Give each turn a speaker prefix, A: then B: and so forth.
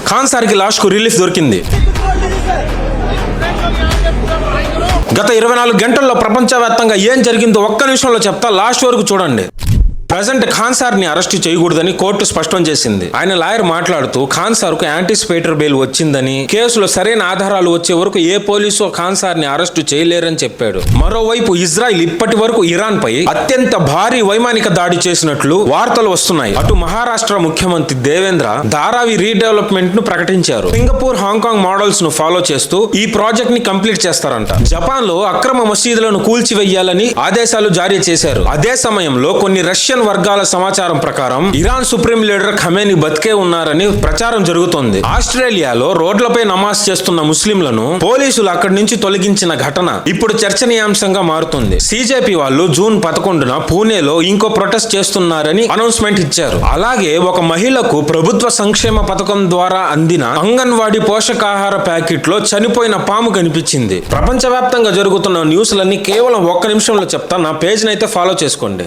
A: ఖాన్ సార్కి లాస్ట్కు రిలీఫ్ దొరికింది. గత 24 గంటల్లో ప్రపంచవ్యాప్తంగా ఏం జరిగిందో ఒక్క నిమిషంలో చెప్తా, లాస్ట్ వరకు చూడండి. ప్రజెంట్ ఖాన్ సార్ ని అరెస్ట్ చేయకూడదని కోర్టు స్పష్టం చేసింది. ఆయన లాయర్ మాట్లాడుతూ ఖాన్ సార్ కు యాంటిసిపేటర్ బెయిల్ వచ్చిందని, కేసులో సరైన ఆధారాలు వచ్చే వరకు ఏ పోలీసు ఖాన్ సార్ ని అరెస్టు చేయలేరని చెప్పాడు. మరోవైపు ఇజ్రాయిల్ ఇప్పటి వరకు ఇరాన్ పై అత్యంత భారీ వైమానిక దాడి చేసినట్లు వార్తలు వస్తున్నాయి. అటు మహారాష్ట్ర ముఖ్యమంత్రి దేవేంద్ర ధారావి రీడెవలప్మెంట్ ను ప్రకటించారు. సింగపూర్, హాంకాంగ్ మోడల్స్ ను ఫాలో చేస్తూ ఈ ప్రాజెక్ట్ ని కంప్లీట్ చేస్తారంట. జపాన్ లో అక్రమ మసీదులను కూల్చివేయాలని ఆదేశాలు జారీ చేశారు. అదే సమయంలో కొన్ని రష్యన్ వర్గాల సమాచారం ప్రకారం ఇరాన్ సుప్రీం లీడర్ ఖమేని బతికే ఉన్నారని ప్రచారం జరుగుతోంది. ఆస్ట్రేలియాలో రోడ్లపై నమాజ్ చేస్తున్న ముస్లింలను పోలీసులు అక్కడి నుంచి తొలగించిన ఘటన ఇప్పుడు చర్చనీయాంశంగా మారుతుంది. సిజేపీ వాళ్ళు జూన్ 11న పూణేలో ఇంకో ప్రొటెస్ట్ చేస్తున్నారని అనౌన్స్మెంట్ ఇచ్చారు. అలాగే ఒక మహిళకు ప్రభుత్వ సంక్షేమ పథకం ద్వారా అందిన అంగన్వాడీ పోషకాహార ప్యాకెట్ లో చనిపోయిన పాము కనిపించింది. ప్రపంచవ్యాప్తంగా జరుగుతున్న న్యూస్లన్నీ కేవలం ఒక్క నిమిషంలో చెప్తా. నా పేజ్ నైతే ఫాలో చేసుకోండి.